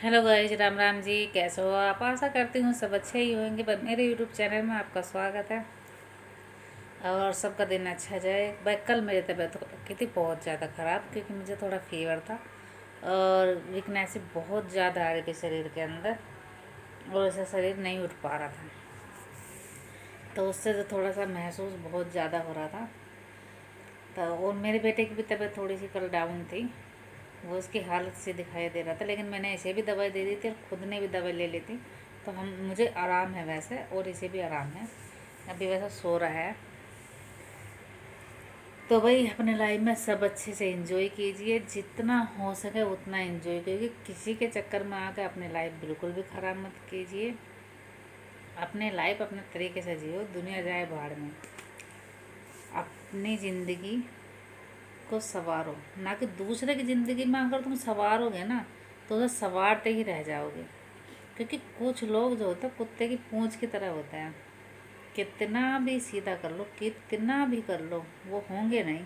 Hello guys, Ram Ram ji. कैसे हो आप? आशा करती हूँ सब अच्छे ही होंगे। पर मेरे यूट्यूब चैनल में आपका स्वागत है और सबका दिन अच्छा जाए। भाई कल मेरी तबीयत हो रखी थी बहुत ज़्यादा ख़राब, क्योंकि मुझे थोड़ा फीवर था और वीकनेस बहुत ज़्यादा आ रही थी शरीर के अंदर, और ऐसा शरीर नहीं उठ पा रहा था। तो उससे जो थोड़ा सा महसूस बहुत ज़्यादा हो रहा था। तो और मेरे बेटे की भी तबीयत थोड़ी सी कल डाउन थी, वो उसकी हालत से दिखाई दे रहा था। लेकिन मैंने इसे भी दवाई दे दी थी और खुद ने भी दवाई ले ली थी। तो हम मुझे आराम है वैसे, और इसे भी आराम है। अभी वैसा सो रहा है। तो भाई अपने लाइफ में सब अच्छे से एंजॉय कीजिए, जितना हो सके उतना एंजॉय कीजिए। किसी के चक्कर में आकर अपनी लाइफ बिल्कुल भी ख़राब मत कीजिए। अपने लाइफ अपने तरीके से जियो, दुनिया जाए भाड़ में। अपनी ज़िंदगी को संवारो, ना कि दूसरे की ज़िंदगी में अगर तुम संवारोगे ना तो उसे संवारते ही रह जाओगे। क्योंकि कुछ लोग जो होते हैं कुत्ते की पूंछ की तरह होते हैं, कितना भी सीधा कर लो, कितना भी कर लो, वो होंगे नहीं।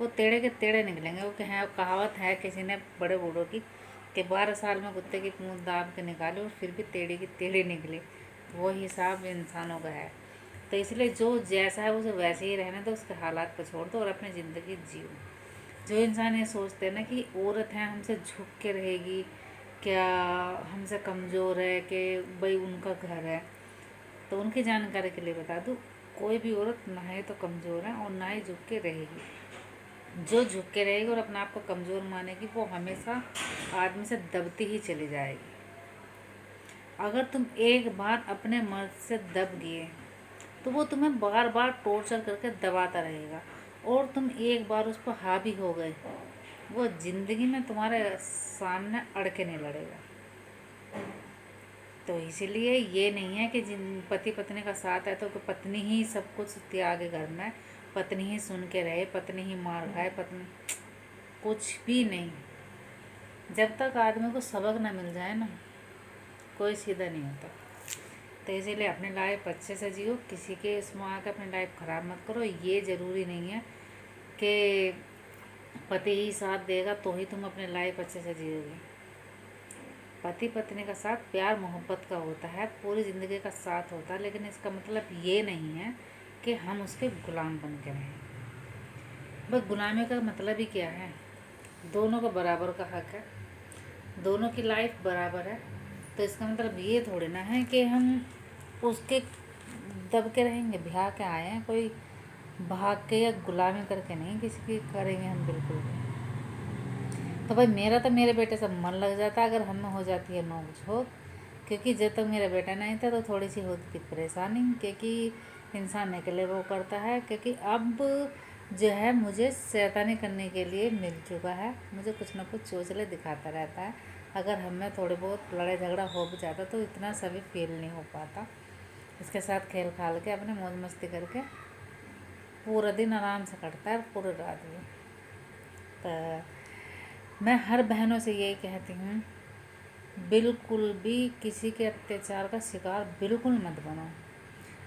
वो टेढ़े के टेढ़े निकलेंगे। वो है कहावत है किसी ने बड़े बूढ़ों की, कि 12 साल में कुत्ते की पूंछ दाब के निकाले और फिर भी टेढ़ी की टेढ़ी निकली। वो हिसाब इंसानों का है। तो इसलिए जो जैसा है उसे वैसे ही रहने दो, उसके हालात को छोड़ दो और अपनी ज़िंदगी जियो। जो इंसान ये सोचते हैं ना कि औरत है हमसे झुक के रहेगी, क्या हमसे कमज़ोर है, कि भाई उनका घर है, तो उनकी जानकारी के लिए बता दूँ, कोई भी औरत ना ही तो कमज़ोर है और ना ही झुक के रहेगी। जो झुक के रहेगी और अपने आप को कमज़ोर मानेगी वो हमेशा आदमी से दबती ही चली जाएगी। अगर तुम एक बार अपने मर्द से दब गए तो वो तुम्हें बार बार टॉर्चर करके दबाता रहेगा, और तुम एक बार उस पर हावी हो गए, वो ज़िंदगी में तुम्हारे सामने अड़ के नहीं लड़ेगा। तो इसीलिए ये नहीं है कि जिन पति पत्नी का साथ है तो पत्नी ही सब कुछ त्यागे घर में, पत्नी ही सुन के रहे, पत्नी ही मार खाए, पत्नी कुछ भी नहीं। जब तक आदमी को सबक ना मिल जाए ना, कोई सीधा नहीं होता। तो इसीलिए अपनी लाइफ अच्छे से जियो, किसी के इसमें आकर अपनी लाइफ ख़राब मत करो। ये ज़रूरी नहीं है कि पति ही साथ देगा तो ही तुम अपनी लाइफ अच्छे से जियोगे। पति पत्नी का साथ प्यार मोहब्बत का होता है, पूरी ज़िंदगी का साथ होता है। लेकिन इसका मतलब ये नहीं है कि हम उसके गुलाम बन के रहें। बस गुलामी का मतलब ही क्या है? दोनों का बराबर का हक है, दोनों की लाइफ बराबर है। तो इसका मतलब ये थोड़ी ना है कि हम उसके दब के रहेंगे। ब्याह के आए हैं, कोई भाग के या गुलामी करके नहीं किसी की करेंगे हम बिल्कुल भी। तो भाई मेरा तो मेरे बेटे से मन लग जाता है अगर हमें हो जाती है नोक झोंक। क्योंकि जब तक मेरा बेटा नहीं था तो थोड़ी सी होती थी परेशानी, क्योंकि इंसान अकेले वो करता है। क्योंकि अब जो है मुझे शैतानी करने के लिए मिल चुका है, मुझे कुछ ना कुछ चोचले दिखाता रहता है। अगर हमें थोड़े बहुत लड़ाई झगड़ा हो भी जाता तो इतना सभी फील नहीं हो पाता। इसके साथ खेल खाल के अपने मौज मस्ती करके पूरा दिन आराम से कटता है, पूरी रात भी। तो मैं हर बहनों से यही कहती हूँ, बिल्कुल भी किसी के अत्याचार का शिकार बिल्कुल मत बनो।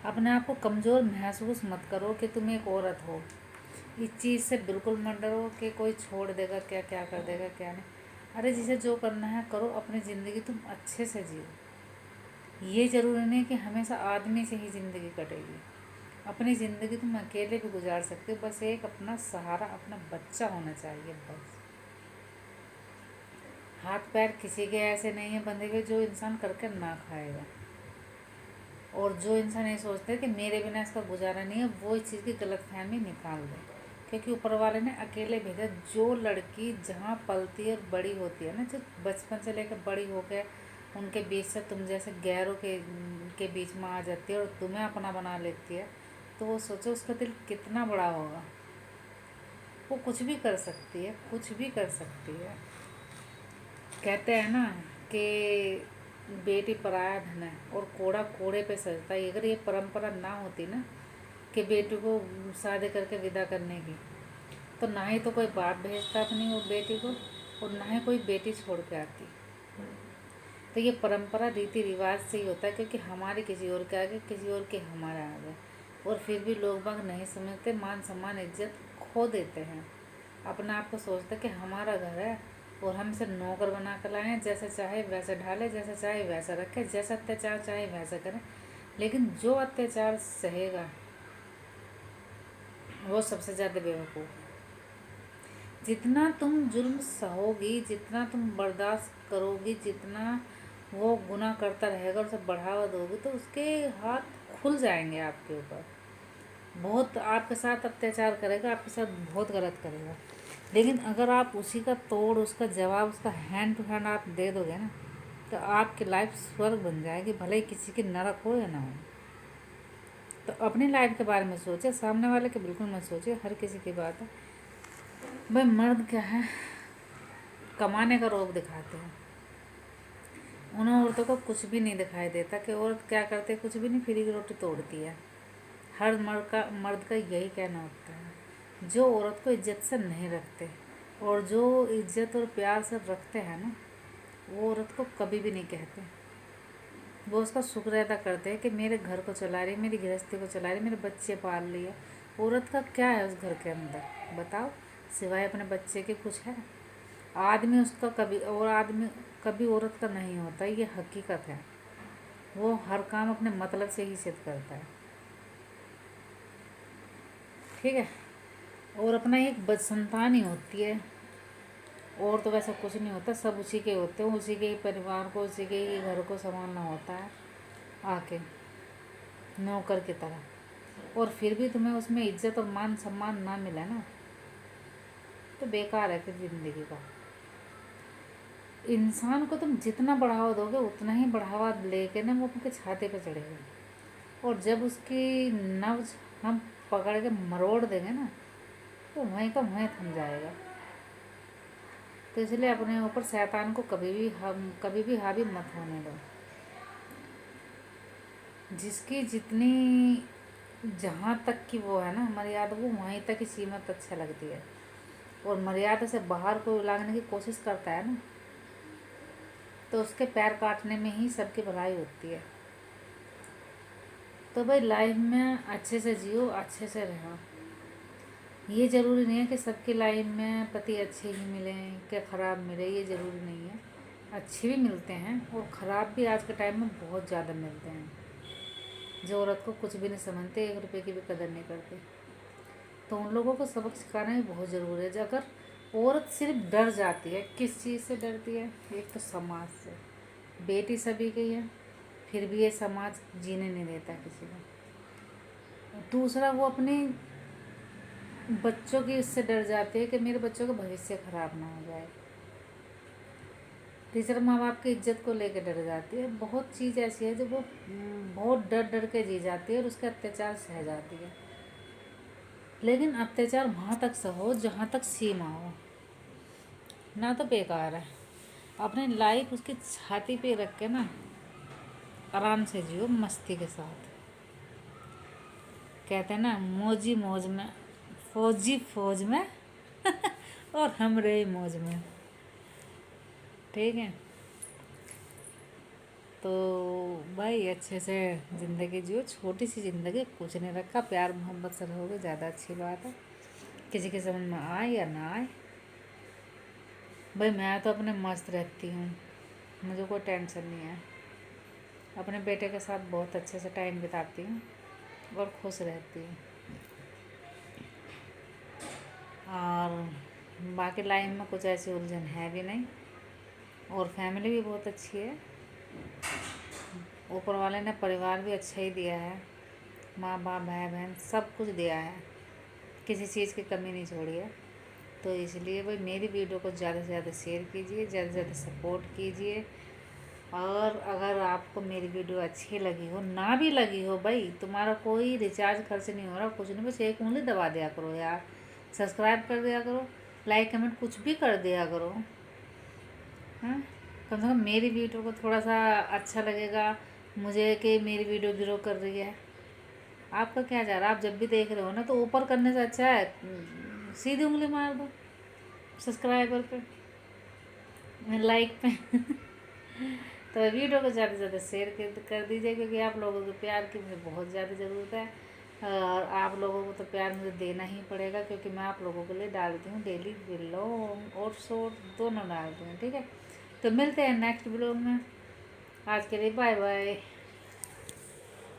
अपने आप को कमज़ोर महसूस मत करो कि तुम एक औरत हो। इस चीज़ से बिल्कुल मत डरो कि कोई छोड़ देगा, क्या क्या कर देगा क्या नहीं। अरे जिसे जो करना है करो, अपनी ज़िंदगी तुम अच्छे से जियो। ये ज़रूरी नहीं कि हमेशा आदमी से ही ज़िंदगी कटेगी। अपनी ज़िंदगी तुम अकेले भी गुजार सकते हो। बस एक अपना सहारा अपना बच्चा होना चाहिए बस। हाथ पैर किसी के ऐसे नहीं है बंधे हुए जो इंसान करके ना खाएगा। और जो इंसान ये सोचते हैं कि मेरे बिना इसका गुजारा नहीं है, वो इस चीज़ की गलतफहमी निकाल दे। क्योंकि ऊपर वाले ने अकेले भेजा। जो लड़की जहाँ पलती है और बड़ी होती है ना, जो बचपन से लेकर बड़ी हो गए, उनके बीच से तुम जैसे गैरों के बीच में आ जाती है और तुम्हें अपना बना लेती है, तो वो सोचो उसका दिल कितना बड़ा होगा। वो कुछ भी कर सकती है, कुछ भी कर सकती है। कहते हैं ना कि बेटी पराया धन है और कोड़ा कोड़े पे सजता है। अगर ये परंपरा ना होती ना कि बेटी को शादी करके विदा करने की, तो ना ही तो कोई बाप भेजता अपनी वो बेटी को, और ना ही कोई बेटी छोड़ के आती। तो ये परंपरा रीति रिवाज से ही होता है, क्योंकि हमारे किसी और के आगे, किसी और के हमारे आगे। और फिर भी लोग बाग नहीं समझते, मान सम्मान इज्जत खो देते हैं। अपने आप को सोचते कि हमारा घर है, और हम इसे नौकर बना कर लाए हैं, जैसे चाहे वैसे ढाले, जैसे चाहे वैसा रखे, जैसा अत्याचार चाहे वैसा करें। लेकिन जो अत्याचार सहेगा वो सबसे ज़्यादा बेवकूफ़ है। जितना तुम जुल्म सहोगी, जितना तुम बर्दाश्त करोगी, जितना वो गुनाह करता रहेगा और उसे बढ़ावा दोगी, तो उसके हाथ खुल जाएंगे आपके ऊपर। बहुत आपके साथ अत्याचार करेगा, आपके साथ बहुत गलत करेगा। लेकिन अगर आप उसी का तोड़, उसका जवाब, उसका हैंड टू हैंड आप दे दोगे ना, तो आपकी लाइफ स्वर्ग बन जाएगी, भले ही किसी की नरक हो या ना हो। तो अपनी लाइफ के बारे में सोचे, सामने वाले के बिल्कुल मत सोचिए। हर किसी की बात है भाई। मर्द क्या है, कमाने का रोब दिखाते हैं। उन औरतों को कुछ भी नहीं दिखाई देता कि औरत क्या करते, कुछ भी नहीं, फ्री की रोटी तोड़ती है। हर मर्द का यही कहना होता है। जो औरत को इज्जत से नहीं रखते और जो इज्जत और प्यार से रखते हैं ना, वो औरत को कभी भी नहीं कहते। वो उसका शुक्र अदा करते हैं कि मेरे घर को चला रही, मेरी गृहस्थी को चला रही, मेरे बच्चे पाल लिए। औरत का क्या है उस घर के अंदर बताओ, सिवाय अपने बच्चे के कुछ है? आदमी उसका कभी, और आदमी कभी औरत का नहीं होता, ये हकीकत है। वो हर काम अपने मतलब से ही सिद्ध करता है, ठीक है। और अपना एक संतान ही होती है, और तो वैसा कुछ नहीं होता। सब उसी के होते हैं, उसी के ही परिवार को, उसी के ही घर को संभालना होता है आके, नौकर की तरह। और फिर भी तुम्हें उसमें इज्जत और मान सम्मान ना मिले ना, तो बेकार है फिर ज़िंदगी का। इंसान को तुम जितना बढ़ावा दोगे, उतना ही बढ़ावा लेके ना वो आपके छाते पे चढ़ेगा। और जब उसकी नब्ज हम पकड़ के मरोड़ देंगे ना, तो वहीं का वहीं थम जाएगा। तो इसलिए अपने ऊपर शैतान को कभी भी हावी मत होने दो। जिसकी जितनी जहाँ तक की वो है ना मर्यादा, वो वहीं तक ही सीमित अच्छा लगती है। और मर्यादा से बाहर को लाने की कोशिश करता है ना, तो उसके पैर काटने में ही सबकी भलाई होती है। तो भाई लाइफ में अच्छे से जियो, अच्छे से रहो। ये ज़रूरी नहीं है कि सबकी लाइफ में पति अच्छे ही मिलें कि ख़राब मिले, ये ज़रूरी नहीं है। अच्छे भी मिलते हैं और ख़राब भी आज के टाइम में बहुत ज़्यादा मिलते हैं, जो औरत को कुछ भी नहीं समझते, 1 रुपये की भी कदर नहीं करते। तो उन लोगों को सबक सिखाना भी बहुत ज़रूरी है। अगर औरत सिर्फ डर जाती है, किस चीज़ से डरती है? एक तो समाज से, बेटी सभी की है, फिर भी ये समाज जीने नहीं देता किसी को। दूसरा, वो अपने बच्चों की इससे डर जाती है कि मेरे बच्चों का भविष्य खराब ना हो जाए। तीसरा, माँ बाप की इज्जत को लेकर डर जाती है। बहुत चीज़ ऐसी है जो वो बहुत डर डर के जी जाती है और उसके अत्याचार सह जाती है। लेकिन अत्याचार वहाँ तक सहो जहाँ तक सीमा हो, ना तो बेकार है। अपनी लाइफ उसकी छाती पे रख के ना आराम से जियो, मस्ती के साथ। कहते हैं ना, मौजी मौज में, फौजी फौज में और हम रहे मौज में, ठीक है। तो भाई अच्छे से ज़िंदगी जियो, छोटी सी ज़िंदगी, कुछ नहीं रखा, प्यार मोहब्बत से रहोगे ज़्यादा अच्छी बात है। किसी के समझ में आए या ना आए, भाई मैं तो अपने मस्त रहती हूँ, मुझे कोई टेंशन नहीं है। अपने बेटे के साथ बहुत अच्छे से टाइम बिताती हूँ और खुश रहती हूँ। और बाकी लाइफ में कुछ ऐसी उलझन है भी नहीं, और फैमिली भी बहुत अच्छी है। ऊपर वाले ने परिवार भी अच्छा ही दिया है, माँ बाप भाई बहन सब कुछ दिया है, किसी चीज़ की कमी नहीं छोड़ी है। तो इसलिए भाई मेरी वीडियो को ज़्यादा से ज़्यादा शेयर कीजिए, ज़्यादा से ज़्यादा सपोर्ट कीजिए। और अगर आपको मेरी वीडियो अच्छी लगी हो, ना भी लगी हो, भाई तुम्हारा कोई रिचार्ज खर्च नहीं हो रहा, कुछ नहीं, बस एक उंगली दबा दिया करो यार, सब्सक्राइब कर दिया करो, लाइक कमेंट कुछ भी कर दिया करो। हाँ, कम से कम मेरी वीडियो को थोड़ा सा अच्छा लगेगा मुझे कि मेरी वीडियो ग्रो कर रही है। आपका क्या जा रहा है? आप जब भी देख रहे हो ना, तो ऊपर करने से अच्छा है सीधी उंगली मार दो सब्सक्राइबर पे, लाइक पे तो वीडियो को ज़्यादा से ज़्यादा शेयर कर दीजिए, क्योंकि आप लोगों के प्यार की मुझे बहुत ज़्यादा ज़रूरत है। और आप लोगों को तो प्यार मुझे देना ही पड़ेगा, क्योंकि मैं आप लोगों के लिए डालती हूँ डेली व्लॉग और शॉर्ट दोनों डालती हूँ, ठीक है। तो मिलते हैं नेक्स्ट व्लॉग में, आज के लिए बाय बाय।